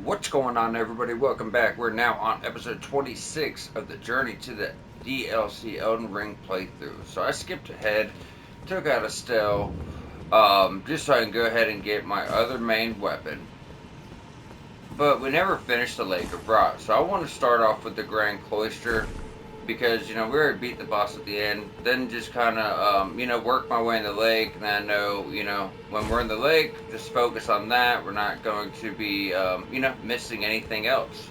What's going on, everybody? Welcome back. We're now on episode 26 of the Journey to the DLC Elden Ring playthrough. So I skipped ahead, took out Estelle, just so I can go ahead and get my other main weapon. But we never finished the Lake of Rot, so I want to start off with the Grand Cloister because, we already beat the boss at the end. Then just kind of, work my way in the lake. And I know, when we're in the lake, just focus on that. We're not going to be, missing anything else.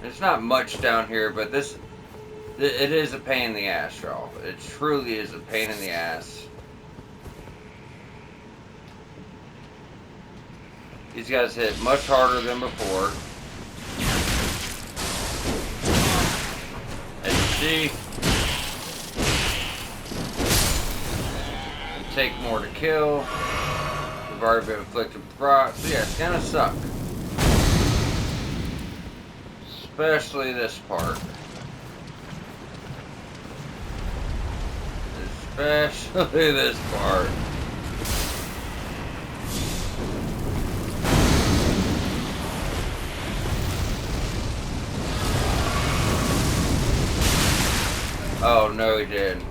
There's not much down here, but it is a pain in the ass, y'all. It truly is a pain in the ass. These guys hit much harder than before. As you see, take more to kill. We've already been inflicted with rot, so yeah, it's gonna suck. Especially this part. Especially this part. Oh, no, he didn't.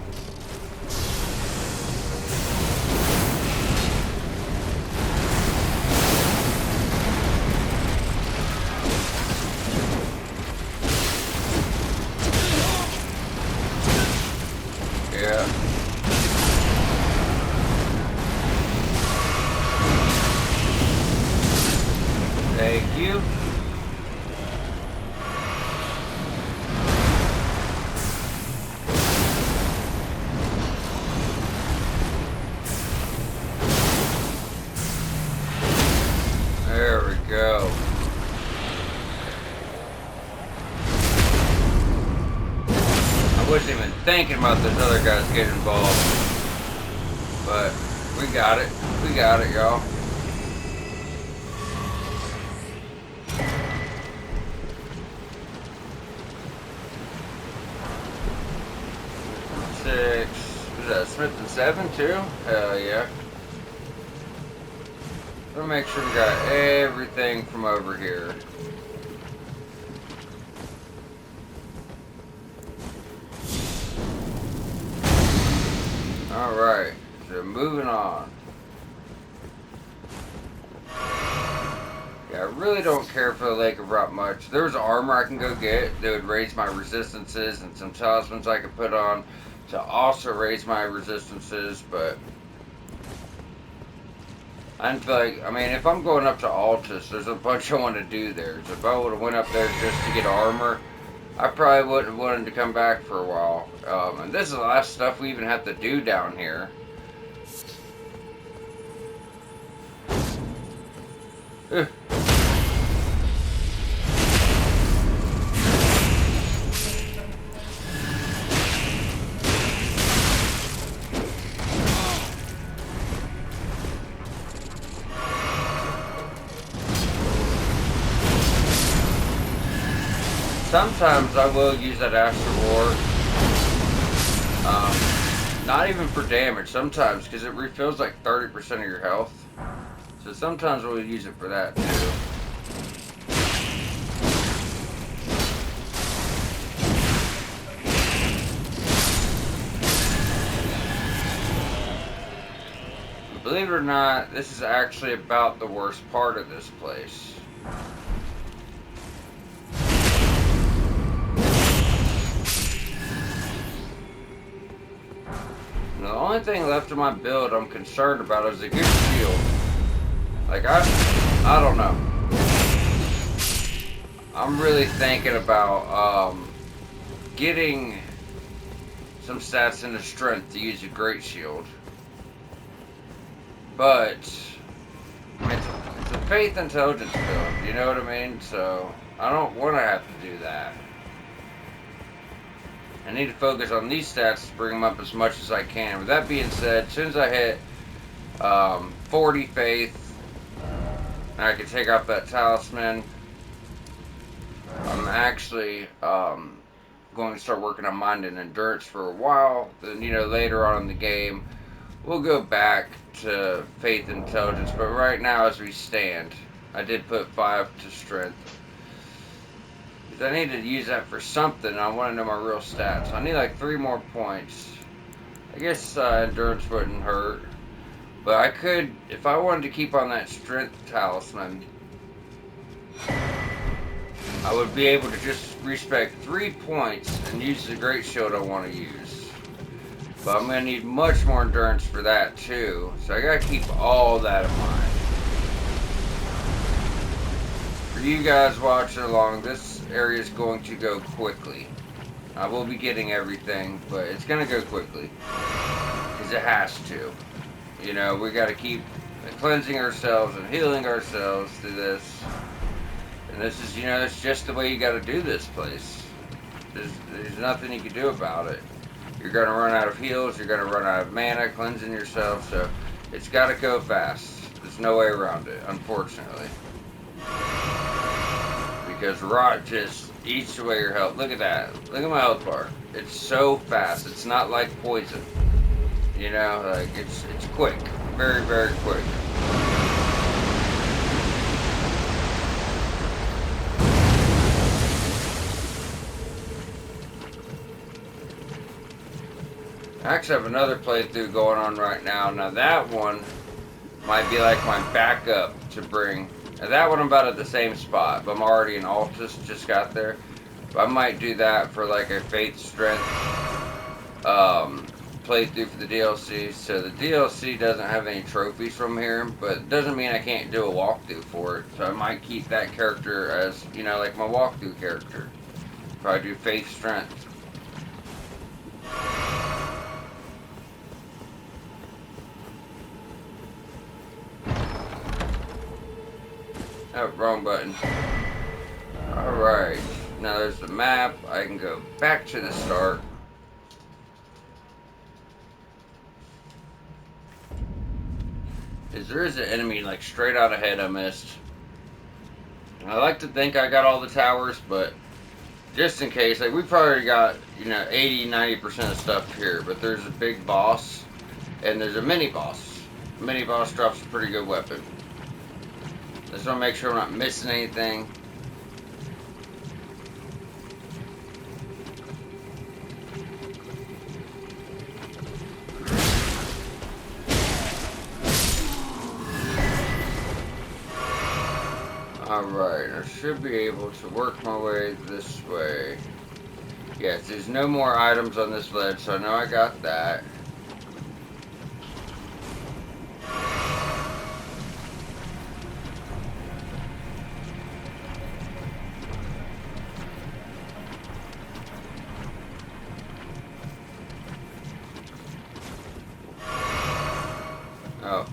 Yeah. Thank you. There we go. I wasn't even thinking about those other guys getting involved. But we got it. We got it, y'all. Six. Is that Smith and 7 too? Hell yeah. Let me make sure we got everything from over here. Alright, so moving on. Yeah, I really don't care for the Lake of Rot much. There's armor I can go get that would raise my resistances and some talismans I could put on to also raise my resistances, but I feel like, if I'm going up to Altus, there's a bunch I want to do there. So if I would have went up there just to get armor, I probably wouldn't have wanted to come back for a while. And this is the last stuff we even have to do down here. Ugh. Sometimes I will use that Astral War. Not even for damage, sometimes, because it refills like 30% of your health. So sometimes we'll use it for that too. Believe it or not, this is actually about the worst part of this place. The only thing left of my build I'm concerned about is a good shield. Like, I don't know. I'm really thinking about getting some stats into strength to use a great shield. But it's a faith intelligence build, you know what I mean? So I don't want to have to do that. I need to focus on these stats to bring them up as much as I can. With that being said, as soon as I hit 40 faith, I can take off that talisman. I'm actually going to start working on mind and endurance for a while. Then, later on in the game, we'll go back to faith and intelligence. But right now, as we stand, I did put 5 to strength. Because I need to use that for something. I want to know my real stats. I need like 3 more points. I guess endurance wouldn't hurt. But I could, if I wanted to keep on that strength talisman, I would be able to just respec 3 points and use the great shield I want to use. But I'm going to need much more endurance for that too. So I got to keep all that in mind. For you guys watching along, this area is going to go quickly. I will be getting everything, but it's going to go quickly. Because it has to. You know, we got to keep cleansing ourselves and healing ourselves through this. And this is, you know, it's just the way you got to do this place. There's nothing you can do about it. You're going to run out of heals. You're going to run out of mana cleansing yourself. So it's got to go fast. There's no way around it, unfortunately. Because rot just eats away your health. Look at that. Look at my health bar. It's so fast. It's not like poison. You know, like it's quick. Very, very quick. I actually have another playthrough going on right now. Now that one might be like my backup to bring. Now that one I'm about at the same spot, but I'm already in Altus, just got there. But I might do that for like a faith strength playthrough for the DLC. So the DLC doesn't have any trophies from here, but it doesn't mean I can't do a walkthrough for it. So I might keep that character as, you know, like my walkthrough character. If I do faith strength. Oh, wrong button. Alright. Now there's the map. I can go back to the start. There is an enemy like straight out ahead I missed. I like to think I got all the towers, but just in case, like we've probably got, you know, 80-90% of stuff here, but there's a big boss and there's a mini boss. The mini boss drops a pretty good weapon. Just want to make sure I'm not missing anything. Alright, I should be able to work my way this way. Yes, there's no more items on this ledge, so I know I got that. Oh,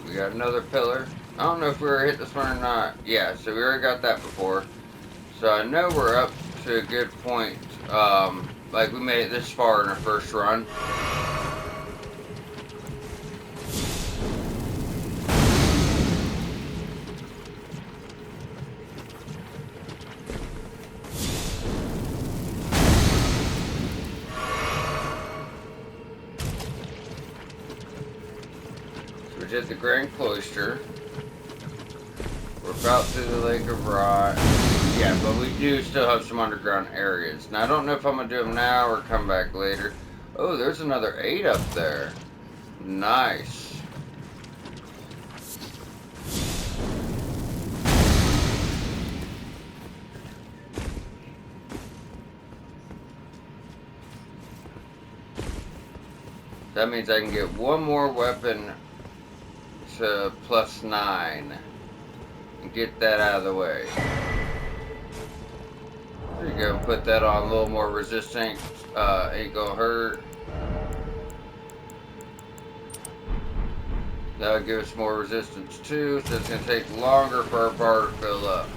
we got another pillar. I don't know if we already hit this one or not. Yeah, so we already got that before. So I know we're up to a good point. Like we made it this far in our first run. So we did the Grand Cloister. We're about through the Lake of Rot. Yeah, but we do still have some underground areas. Now, I don't know if I'm going to do them now or come back later. Oh, there's another 8 up there. Nice. That means I can get one more weapon to +9. And get that out of the way. There you go, put that on a little more resistant. Ain't gonna hurt. That'll give us more resistance too, so it's gonna take longer for our bar to fill up.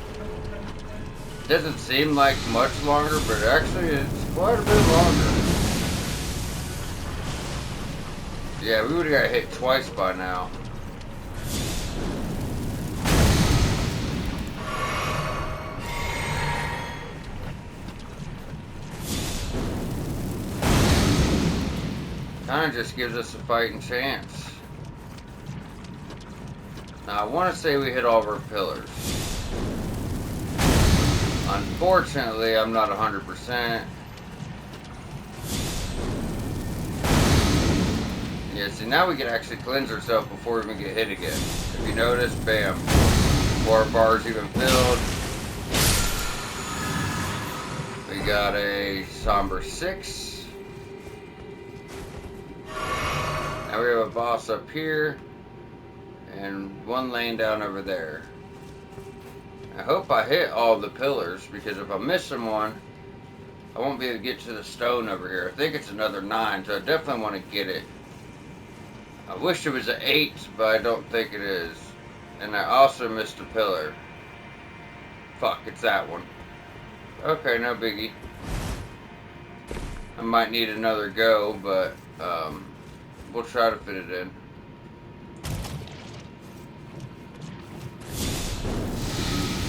Doesn't seem like much longer, but actually it's quite a bit longer. Yeah, we would've got hit twice by now. Kinda just gives us a fighting chance. Now, I want to say we hit all of our pillars. Unfortunately, I'm not 100%. Yeah, see, now we can actually cleanse ourselves before we even get hit again. If you notice, bam. 4 bars even filled. We got a somber 6. Now we have a boss up here. And 1 laying down over there. I hope I hit all the pillars, because if I'm missing one, I won't be able to get to the stone over here. I think it's another 9, so I definitely want to get it. I wish it was an 8, but I don't think it is. And I also missed a pillar. Fuck, it's that one. Okay, no biggie. I might need another go, but we'll try to fit it in.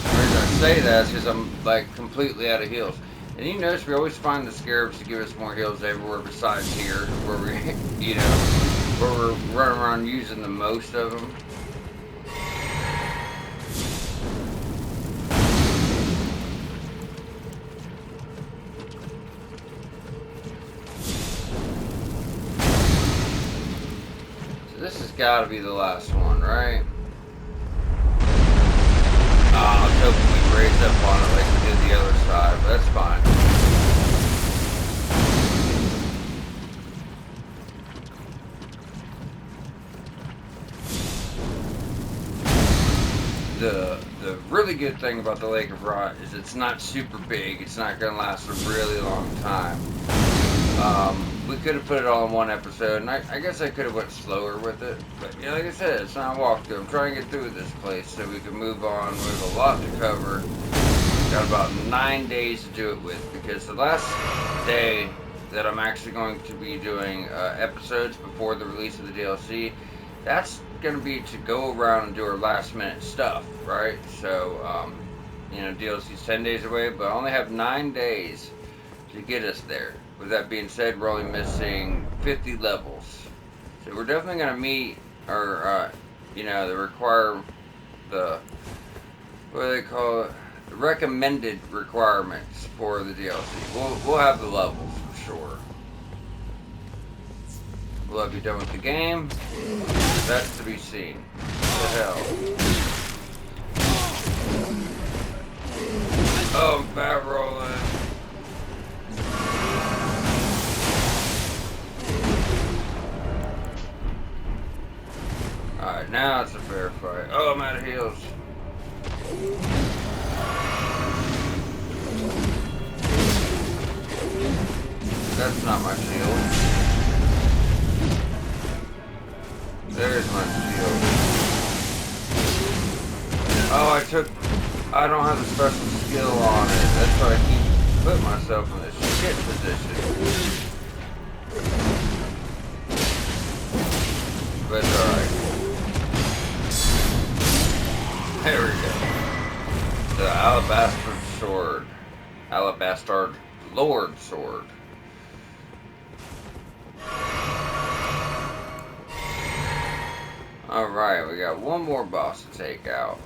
The reason I say that is because I'm like completely out of heals. And you notice we always find the scarabs to give us more heals everywhere besides here, where we, you know, where we're running around using the most of them. So this has got to be the last one, right? I was hoping we raised up on it like we did the other side, but that's fine. The really good thing about the Lake of Rot is it's not super big. It's not going to last a really long time. We could have put it all in one episode, and I guess I could have went slower with it. But yeah, like I said, it's not a walkthrough. I'm trying to get through this place so we can move on. We have a lot to cover. Got about 9 days to do it with, because the last day that I'm actually going to be doing episodes before the release of the DLC, that's going to be to go around and do our last minute stuff, right? So, you know, DLC's 10 days away, but I only have 9 days to get us there. With that being said, we're only missing 50 levels. So we're definitely going to meet our, you know, the what do they call it? The recommended requirements for the DLC. We'll have the levels for sure. Will I be done with the game? That's to be seen. What the hell? Oh, I'm fat rolling. Alright, now it's a fair fight. Oh, I'm out of heals. That's not my shield. There's my shield. Oh, I don't have a special skill on it. That's why I keep putting myself in this shit position. But it's alright. There we go. The Alabaster Sword. Alabaster Lord Sword. Alright, we got one more boss to take out.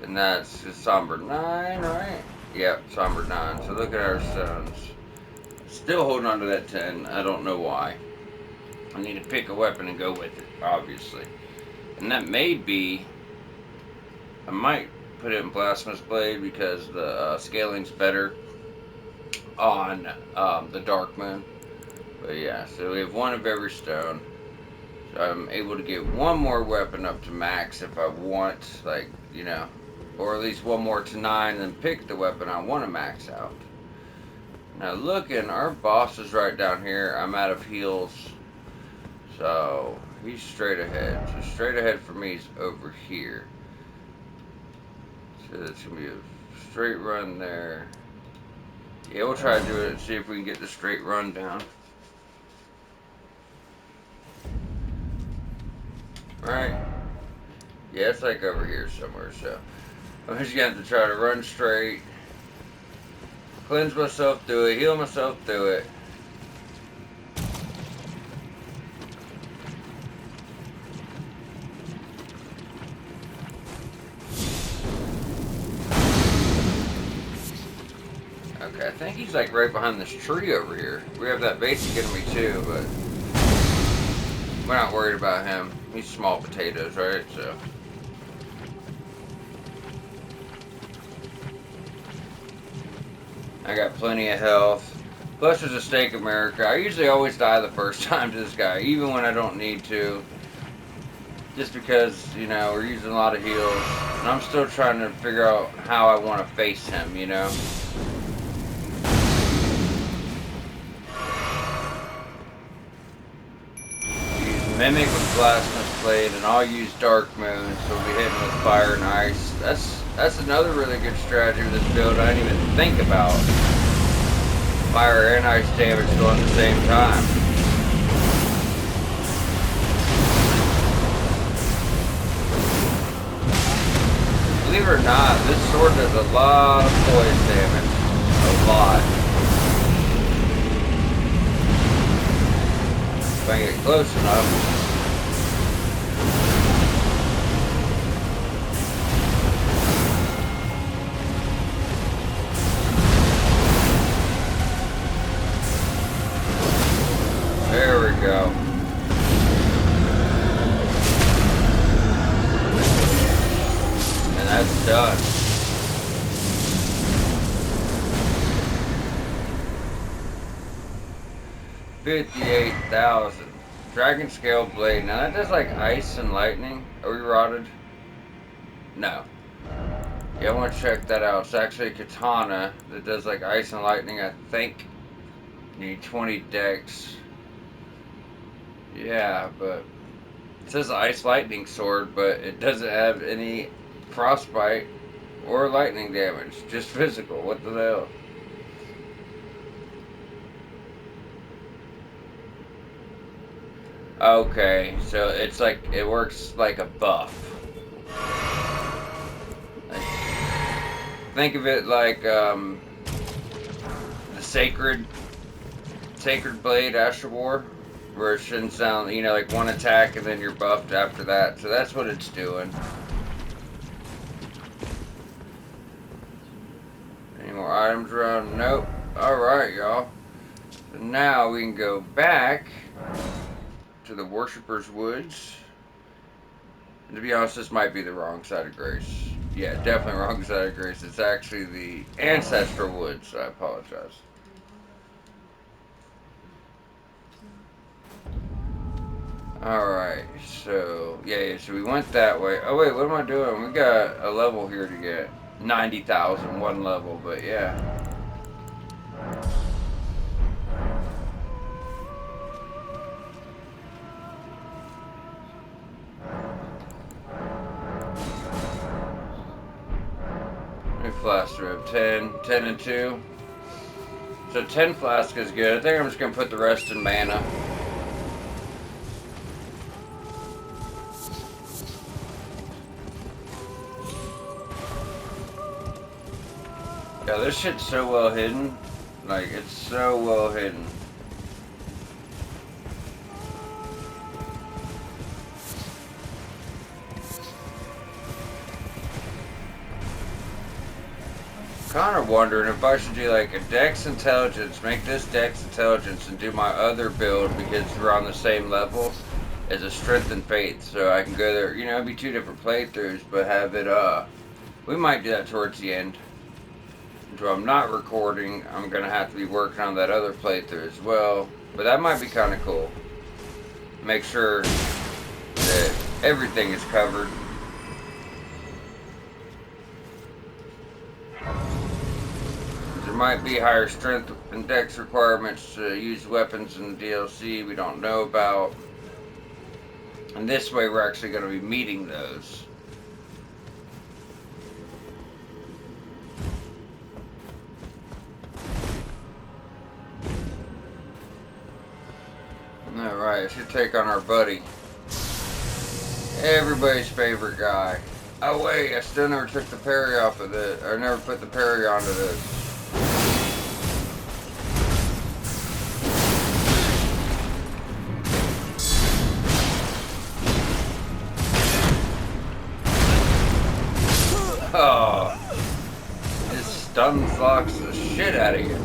And that's the Somber 9, right? Yep, Somber 9. So look at our stones. Still holding on to that 10. I don't know why. I need to pick a weapon and go with it, obviously. And that may be... I might put it in Blasphemous Blade because the scaling's better on the Dark Moon. But yeah, so we have one of every stone. So I'm able to get one more weapon up to max if I want, like, you know, or at least one more to 9 and then pick the weapon I want to max out. Now looking, our boss is right down here. I'm out of heals. So he's straight ahead. So straight ahead for me is over here. So that's going to be a straight run there. Yeah, we'll try to do it and see if we can get the straight run down. Right? Yeah, it's like over here somewhere, so I'm just going to have to try to run straight, cleanse myself through it, heal myself through it. Okay, I think he's like right behind this tree over here. We have that basic enemy too, but we're not worried about him. He's small potatoes, right? So. I got plenty of health. Plus, there's a stake America. I usually always die the first time to this guy, even when I don't need to. Just because, you know, we're using a lot of heals. And I'm still trying to figure out how I want to face him, you know? Use Mimic with Blasphemous Blade, and I'll use Dark Moon, so we'll be hitting with Fire and Ice. That's another really good strategy with this build I didn't even think about. Fire and ice damage going at the same time. Believe it or not, this sword does a lot of poison damage. A lot. If I get close enough. There we go. And that's done. $58,000. Dragon Scale Blade. Now that does like ice and lightning. Are we rotted? No. Yeah, I want to check that out. It's actually a katana that does like ice and lightning, I think. You need 20 dex. Yeah, but it says Ice Lightning Sword, but it doesn't have any frostbite or lightning damage, just physical. What the hell? Okay, so it's like, it works like a buff. Think of it like the Sacred Blade Astral War. Where it shouldn't sound, you know, like one attack and then you're buffed after that. So that's what it's doing. Any more items around? Nope. Alright, y'all. So now we can go back to the Worshipper's Woods. And to be honest, this might be the wrong side of Grace. Yeah, definitely wrong side of Grace. It's actually the Ancestral Woods. I apologize. Alright, so, yeah, so we went that way. Oh, wait, what am I doing? We got a level here to get. 90,000, one level, but yeah. New flask we have 10, 10 and 2. So 10 flask is good. I think I'm just going to put the rest in mana. Yeah, this shit's so well hidden. Like, it's so well hidden. Kind of wondering if I should do like a Dex Intelligence, make this Dex Intelligence and do my other build because we're on the same level as a Strength and Faith. So I can go there, you know, it'd be two different playthroughs, but have it, we might do that towards the end. Until I'm not recording, I'm going to have to be working on that other playthrough as well. But that might be kind of cool. Make sure that everything is covered. There might be higher strength and dex requirements to use weapons in the DLC we don't know about. And this way we're actually going to be meeting those. Alright, I should take on our buddy. Everybody's favorite guy. Oh wait, I still never took the parry off of this. I never put the parry onto this. Oh. This stun locks the shit out of you.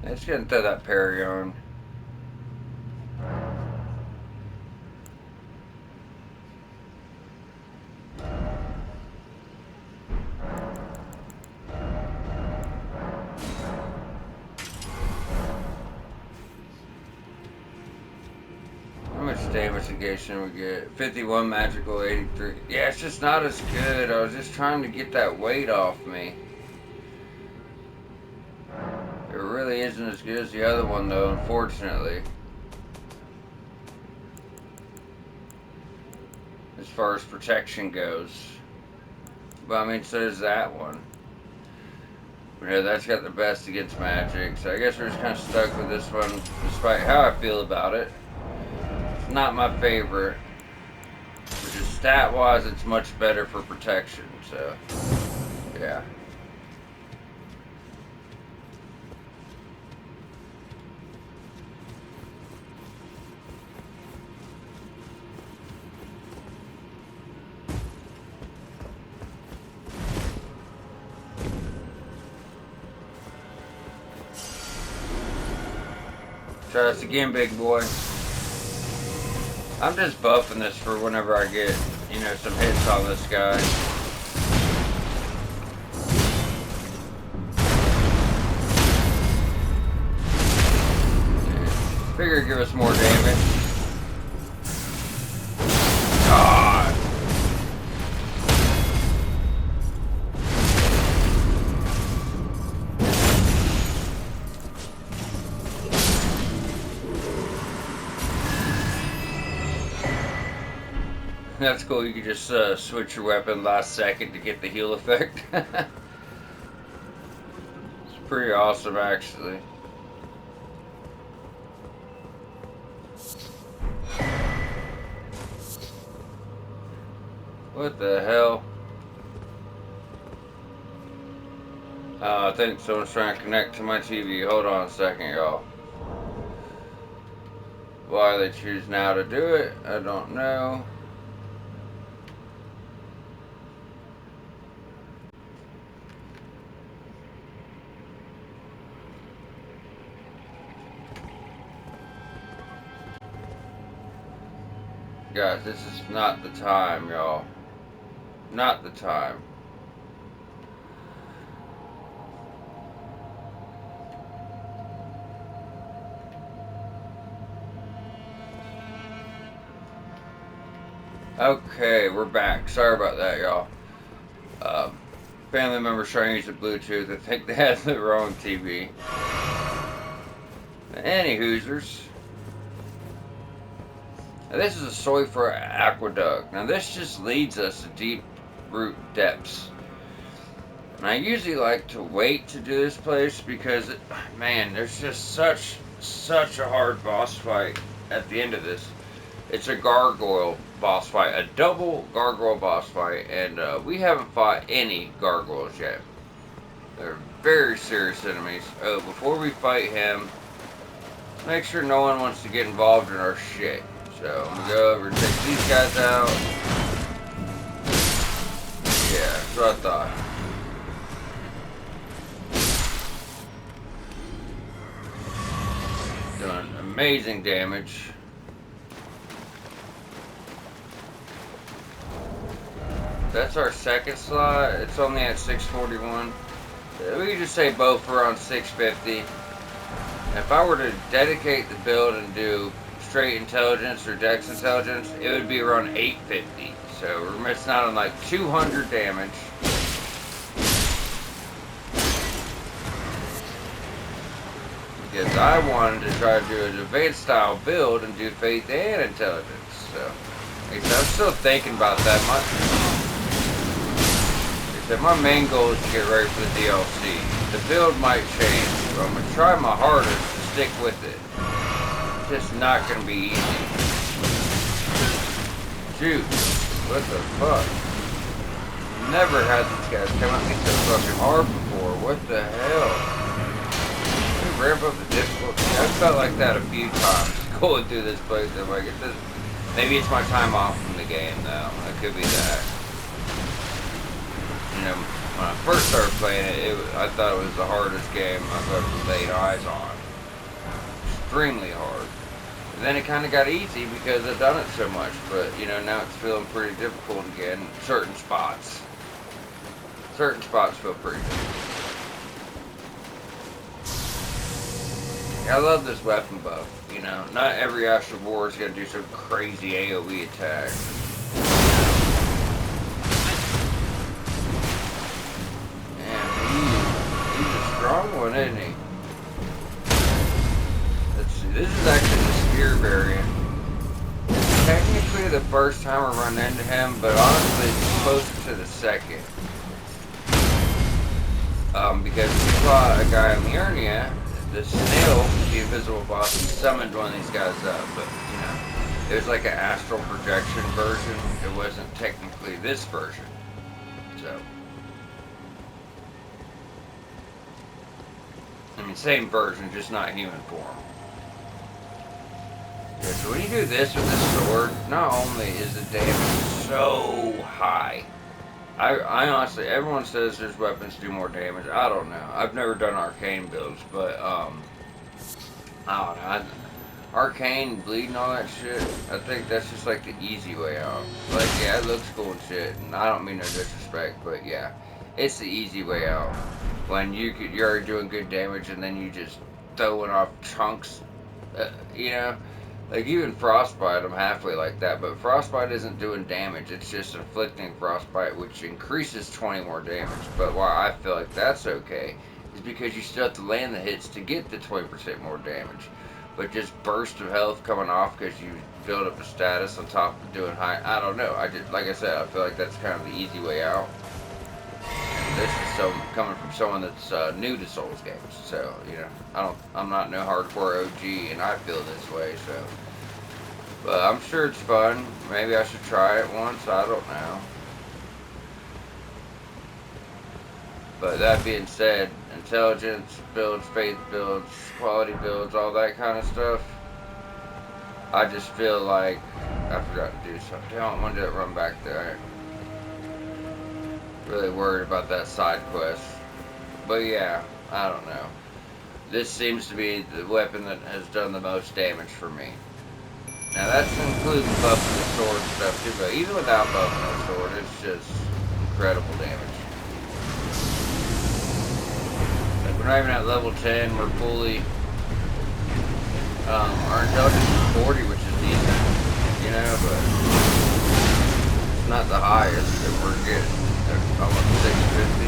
Let's get into that parry on. How much damage negation we get? 51 magical, 83. Yeah, it's just not as good. I was just trying to get that weight off me. It really isn't as good as the other one, though, unfortunately. As far as protection goes. But I mean, so does that one. But yeah, that's got the best against magic. So I guess we're just kind of stuck with this one, despite how I feel about it. It's not my favorite. But just stat-wise, it's much better for protection. So, yeah. Try this again, big boy. I'm just buffing this for whenever I get, you know, some hits on this guy. Figure it'd give us more damage. God. That's cool, you can just switch your weapon last second to get the heal effect. It's pretty awesome, actually. What the hell? I think someone's trying to connect to my TV. Hold on a second, y'all. Why they choose now to do it, I don't know. Guys, this is not the time, y'all. Not the time. Okay, we're back. Sorry about that, y'all. Family members trying to use the Bluetooth. I think they had the wrong TV. Any Hoosers. Now, this is a siofra aquaduct. Now this just leads us to deep root depths. And I usually like to wait to do this place because, man, there's just such a hard boss fight at the end of this. It's a gargoyle boss fight, a double gargoyle boss fight, and we haven't fought any gargoyles yet. They're very serious enemies. Oh, before we fight him, make sure no one wants to get involved in our shit. So I'm gonna go over and take these guys out. Yeah, that's what I thought. Doing amazing damage. That's our second slot. It's only at 641. We could just say both are on 650. If I were to dedicate the build and do straight intelligence or dex intelligence, it would be around 850. So we're missing out on like 200 damage. Because I wanted to try to do an advanced style build and do faith and intelligence. So like I said, I'm still thinking about that much. Like I said, my main goal is to get ready for the DLC. The build might change, but I'm going to try my hardest to stick with it. Just not gonna be easy. Shoot. What the fuck? Never had these guys come at me so fucking hard before. What the hell? Let me ramp up the difficulty. I've felt like that a few times. going through this playthrough. Like, it's just, maybe it's my time off from the game, though. It could be that. You know, when I first started playing it, I thought it was the hardest game I've ever laid eyes on. Extremely hard. And then it kind of got easy because I've done it so much. But, you know, now it's feeling pretty difficult again. Certain spots. Certain spots feel pretty difficult. I love this weapon buff, you know. Not every Astral War is going to do some crazy AoE attack. Man, he's a strong one, isn't he? Let's see, this is actually the spear variant. It's technically the first time I run into him, but honestly it's closer to the second. Because we fought a guy in the Urnia, the snail, the invisible boss, he summoned one of these guys up, but, you know, it was like an astral projection version. It wasn't technically this version. So, I mean, same version, just not human form. Yeah, so when you do this with this sword, not only is the damage so high, I honestly, everyone says there's weapons do more damage. I don't know. I've never done arcane builds, but, I don't know. Arcane, bleed and all that shit, I think that's just like the easy way out. Like, yeah, it looks cool and shit, and I don't mean no disrespect, but yeah, it's the easy way out. When you're already doing good damage, and then you just throwing off chunks, you know? Like, even Frostbite, I'm halfway like that, but Frostbite isn't doing damage, it's just inflicting Frostbite, which increases 20 more damage. But why I feel like that's okay is because you still have to land the hits to get the 20% more damage. But just burst of health coming off because you build up a status on top of doing high, I don't know. Like I said, I feel like that's kind of the easy way out. And this is coming from someone that's new to Souls games, so, you know, I'm not no hardcore OG, and I feel this way, so. But I'm sure it's fun. Maybe I should try it once, I don't know. But that being said, intelligence builds, faith builds, quality builds, all that kind of stuff, I just feel like I forgot to do something. Damn, when did it run back there? Really worried about that side quest. But yeah, I don't know. This seems to be the weapon that has done the most damage for me. Now that's including buffing the sword and stuff too, but even without buffing the sword, it's just incredible damage. Like, we're not even at level 10, we're fully, our intelligence is 40, which is decent, you know, but it's not the highest that we're getting. Almost 650.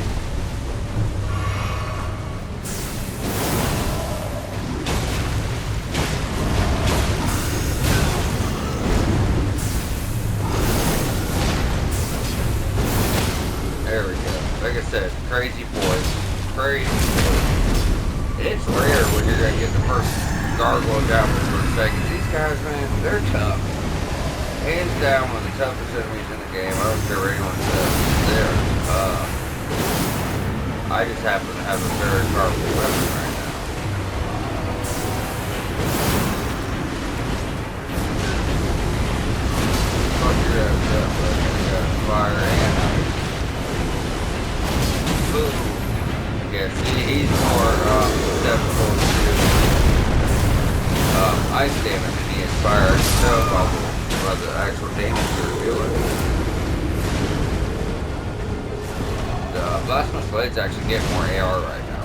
There we go. Like I said, crazy voice. Crazy voice. It's rare when you're gonna get the first gargoyle down for a second. These guys, man, they're tough. Hands down, one of the toughest enemies in the game. I don't care what anyone says. I just happen to have a very powerful weapon right now. Fuck your ass up, but you got fire and ice. Boom. Yeah, see, he's more susceptible to ice damage than he is fire. I can tell by the actual damage you're doing. Blasphemous Blades actually get more AR right now.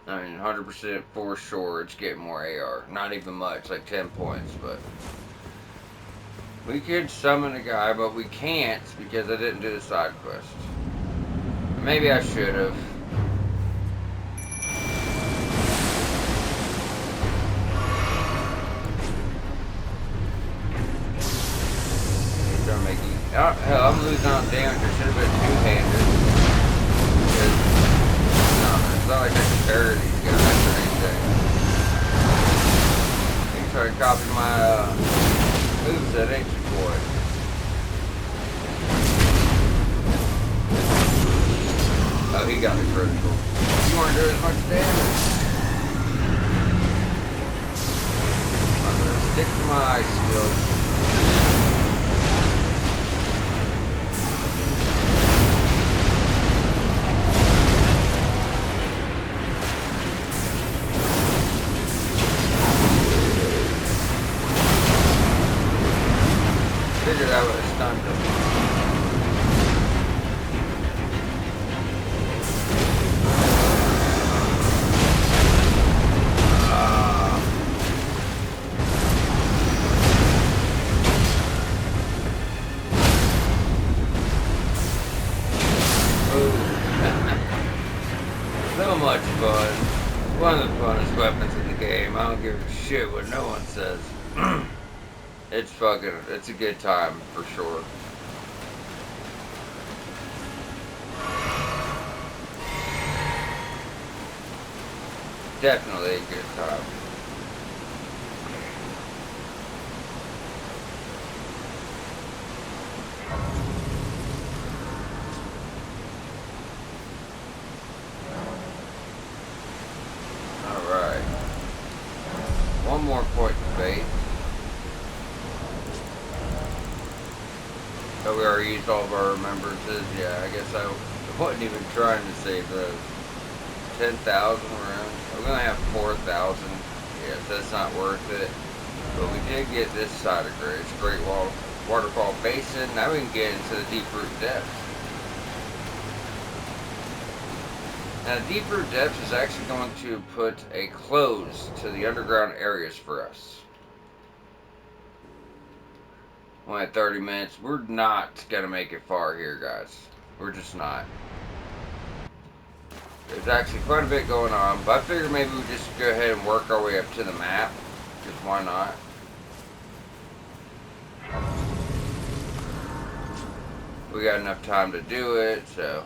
I mean, 100% for sure it's getting more AR. Not even much, like 10 points, but... We could summon a guy, but we can't because I didn't do the side quest. Maybe I should have. Oh, hell, I'm losing on damage. I should have been two-handed. No, it's not like I can parry these guys or anything. You try to copy my moveset, ain't you, boy? Oh, he got the critical. You weren't doing as much damage. I'm gonna stick to my ice skills. Figured I would have stunned him. So much fun. One of the funnest weapons in the game. I don't give a shit what no one says. It's a good time for sure. Definitely a good time. Alright. One more point of faith. Oh, we already used all of our remembrances. Yeah, I guess I wasn't even trying to save those. 10,000 rounds. We're gonna have 4,000. Yes, that's not worth it. But we did get this side of Great Waterfall Basin. Now we can get into the deep root depths. Now, deep root depths is actually going to put a close to the underground areas for us. Only at 30 minutes. We're not gonna make it far here, guys. We're just not. There's actually quite a bit going on, but I figured maybe we just go ahead and work our way up to the map. Because why not? We got enough time to do it, so.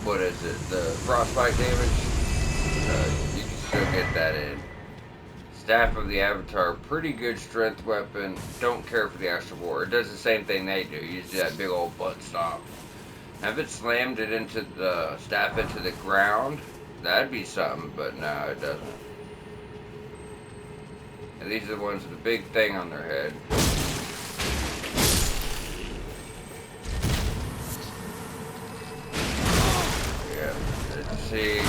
What is it? The frostbite damage? You can still get that in. Staff of the Avatar, pretty good strength weapon. Don't care for the Astral War. It does the same thing they do. You just do that big old butt stomp. Now, if it slammed it into the staff into the ground, that'd be something, but no, it doesn't. And these are the ones with the big thing on their head. Yeah, let's see.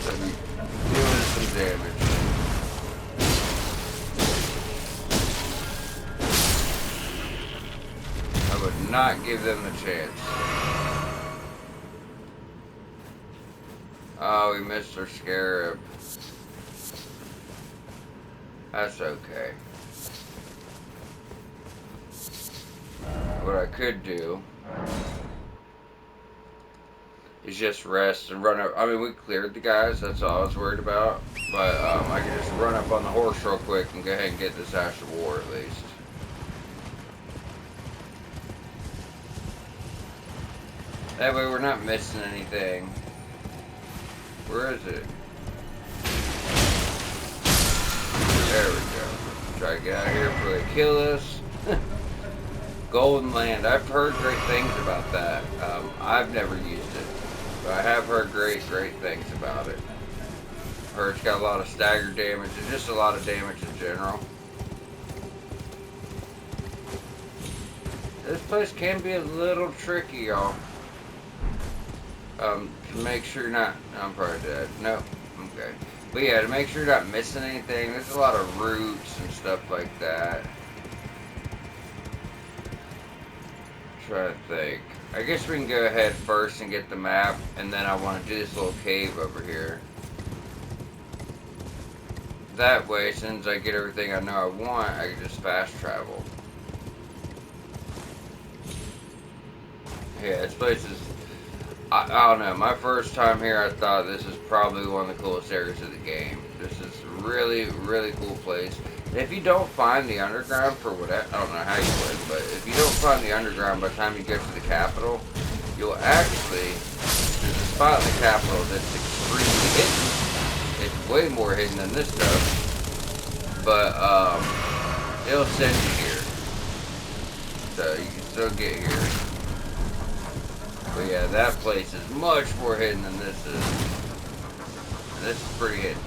Let me doing some damage. I would not give them a chance. Oh, we missed our scarab. That's okay. What I could do is just rest and run up. I mean, we cleared the guys. That's all I was worried about. But I could just run up on the horse real quick and go ahead and get this Astral War at least. That way we're not missing anything. Where is it? There we go. Try to get out of here before they kill us. Golden Land. I've heard great things about that. I've never used it. But I have heard great things about it. Heard it's got a lot of stagger damage and just a lot of damage in general. This place can be a little tricky, y'all. To make sure you're not... I'm probably dead. Nope. Okay. But yeah, to make sure you're not missing anything, there's a lot of roots and stuff like that. Try to think. I guess we can go ahead first and get the map, and then I want to do this little cave over here. That way, as soon as I get everything I know I want, I can just fast travel. Yeah, this place is... I don't know. My first time here, I thought this is probably one of the coolest areas of the game. This is really, really cool place. If you don't find the underground for whatever, I don't know how you would, but if you don't find the underground by the time you get to the capital, you'll actually, there's a spot in the capital that's extremely hidden. It's way more hidden than this stuff, but it'll send you here, so you can still get here. But yeah, that place is much more hidden than this is. And this is pretty hidden.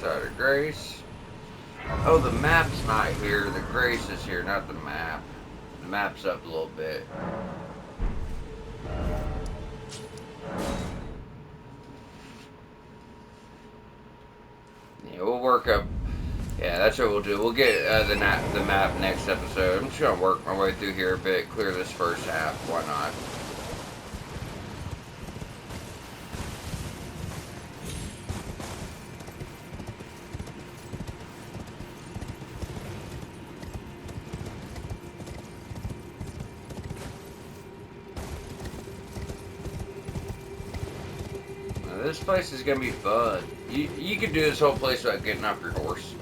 Side of Grace. Oh, the map's not here. The Grace is here, not the map. The map's up a little bit. Yeah, we'll work up. Yeah, that's what we'll do. We'll get the map next episode. I'm just gonna work my way through here a bit, clear this first half. Why not? This place is gonna be fun. You can do this whole place without getting off your horse.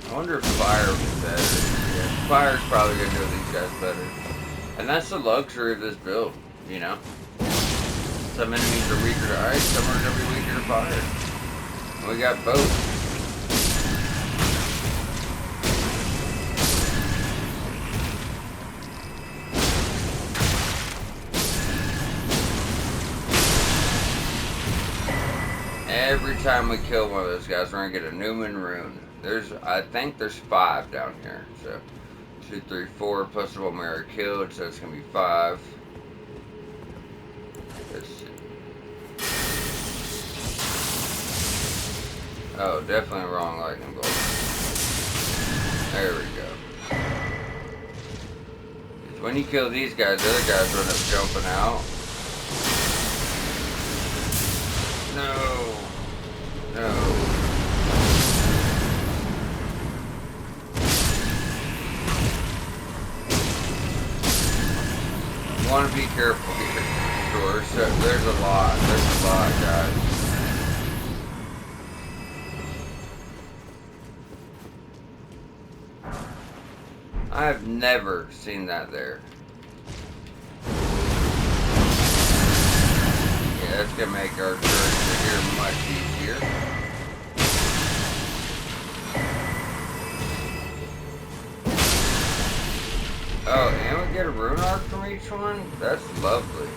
I wonder if fire would be better. Yeah, fire's probably gonna do these guys better. And that's the luxury of this build, you know? Some enemies are weaker to ice, some are gonna be weaker to fire. And we got both. Every time we kill one of those guys, we're gonna get a Newman rune. I think there's 5 down here. So, 2, 3, 4, plus the one we already killed, so it's gonna be 5. Let's see. Oh, definitely wrong lightning bolt. There we go. When you kill these guys, the other guys end up jumping out. No. No. You want to be careful here. Sure, so there's a lot, guys. I have never seen that there. Yeah, that's gonna make our journey here much easier. Oh, and we get a rune arc from each one? That's lovely.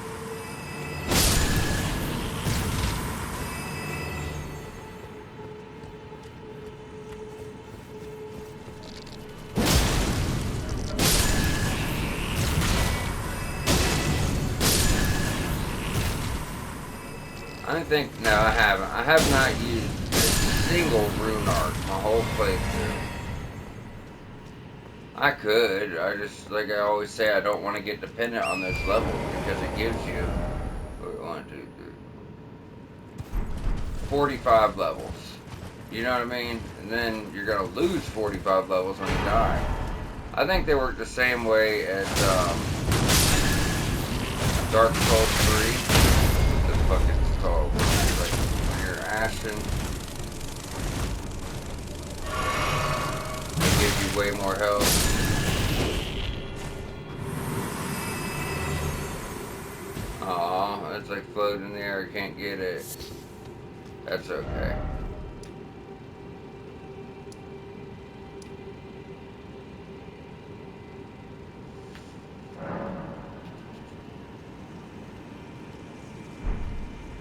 No, I haven't. I have not used a single rune arc my whole playthrough. I could. I just, like I always say, I don't want to get dependent on those levels because it gives you 45 levels. You know what I mean? And then you're going to lose 45 levels when you die. I think they work the same way as Dark Souls 3. What the fuck is it called? Like, when you're ashen, they give you way more health. Aw, it's like floating in the air, I can't get it. That's okay.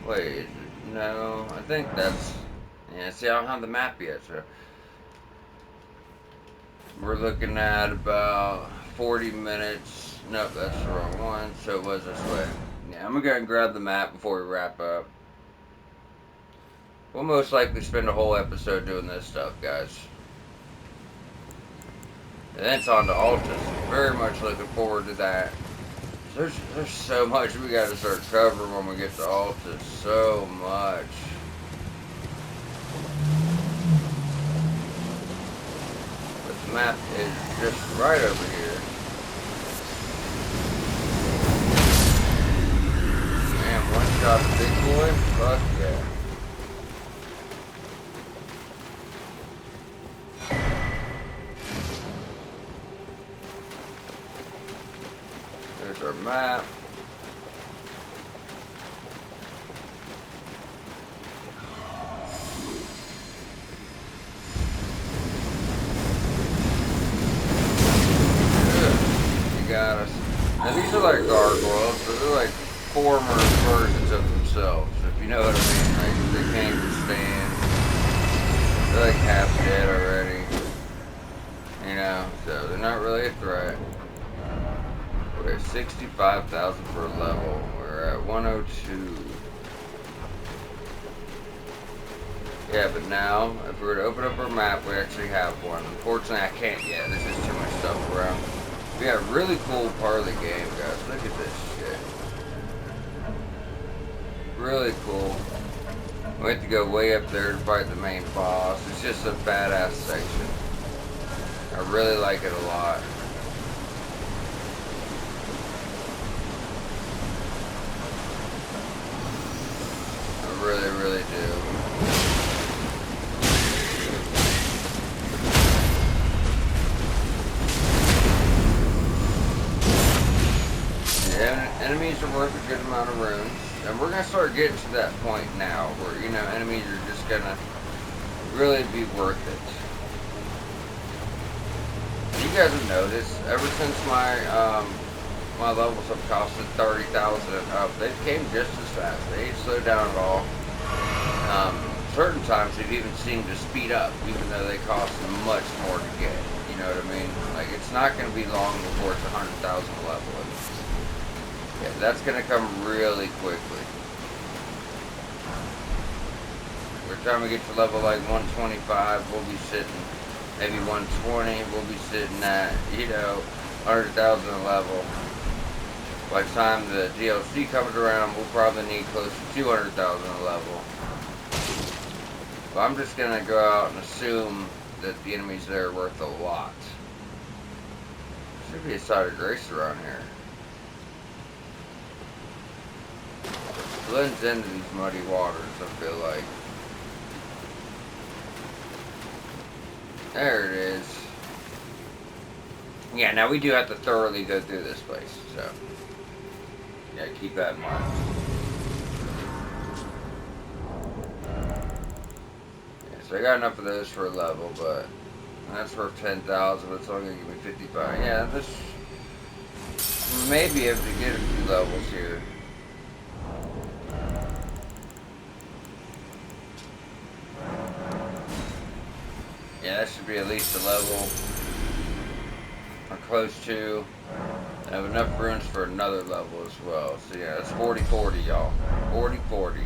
Wait, no, I think that's... Yeah, see, I don't have the map yet, so... We're looking at about 40 minutes. Nope, that's the wrong one. So it was this way. Yeah, I'm gonna go and grab the map before we wrap up. We'll most likely spend a whole episode doing this stuff, guys. And then it's on to Altus. Very much looking forward to that. There's so much we gotta start covering when we get to Altus. So much. But the map is just right over here. Man, one shot the big boy? Fuck yeah. There's our map. You got us. Now these are like gargoyles, so they're like former versions of themselves, if you know what I mean. Like they can't even stand. They're like half dead already. You know, so they're not really a threat. We're at 65,000 for a level. We're at 102. Yeah, but now, if we were to open up our map, we actually have one. Unfortunately, I can't yet. There's just too much stuff around. We got a really cool part of the game, guys. Look at this shit. Really cool. We have to go way up there to fight the main boss. It's just a badass section. I really like it a lot. Really do. Yeah, enemies are worth a good amount of runes. And we're going to start getting to that point now where, you know, enemies are just going to really be worth it. You guys have noticed, ever since my levels have costed 30,000 and up, they came just as fast. They ain't slowed down at all. Certain times they've even seemed to speed up, even though they cost much more to get. You know what I mean? Like, it's not going to be long before it's 100,000 level. Yeah, that's going to come really quickly. Every time we get to level like 125, we'll be sitting, maybe 120, we'll be sitting at, you know, 100,000 a level. By the time the DLC comes around, we'll probably need close to 200,000 a level. But I'm just going to go out and assume that the enemies there are worth a lot. Should be a side of grace around here. Blends into these muddy waters, I feel like. There it is. Yeah, now we do have to thoroughly go through this place, so yeah, keep that in mind. Yeah, so I got enough of those for a level, but that's worth 10,000. It's only gonna give me 55. Yeah, this may be able to get a few levels here. Yeah, that should be at least a level or close to. I have enough runes for another level as well. So yeah, it's 40-40, y'all. 40-40.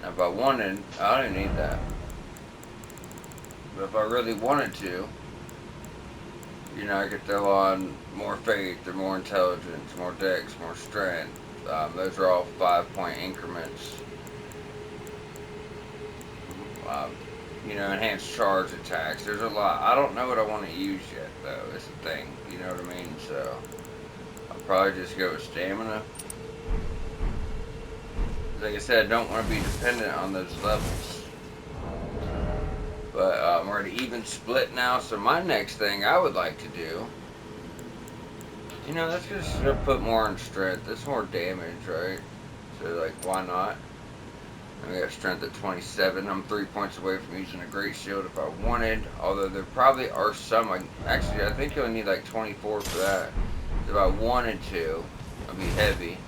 Now if I wanted, I don't even need that. But if I really wanted to, you know, I could throw on more faith or more intelligence, more dex, more strength. Those are all 5-point increments. You know, enhanced charge attacks. There's a lot. I don't know what I want to use yet, though. It's the thing. You know what I mean? So, I'll probably just go with stamina. Like I said, I don't want to be dependent on those levels. But we're at an even split now. So, my next thing I would like to do, you know, let's just put more on strength. That's more damage, right? So, like, why not? We got strength at 27. I'm 3 points away from using a great shield if I wanted. Although there probably are some. Actually, I think you'll need like 24 for that. If I wanted to, I'd be heavy.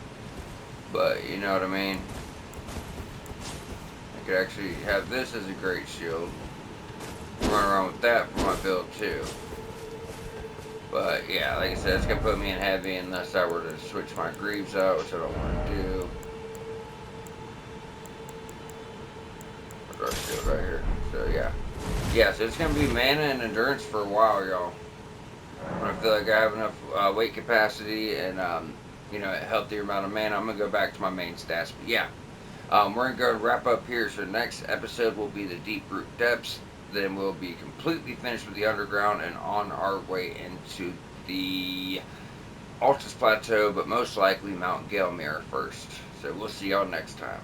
But you know what I mean. I could actually have this as a great shield. Run around with that for my build too. But yeah, like I said, it's gonna put me in heavy unless I were to switch my greaves out, which I don't want to do. Dark shield right here. So yeah. So it's gonna be mana and endurance for a while, y'all. When I feel like I have enough weight capacity and a healthier amount of mana, I'm gonna go back to my main stats. But yeah, we're gonna go wrap up here. So the next episode will be the deep root depths. Then we'll be completely finished with the underground and on our way into the Altus Plateau, but most likely Mount Gelmir first. So we'll see y'all next time.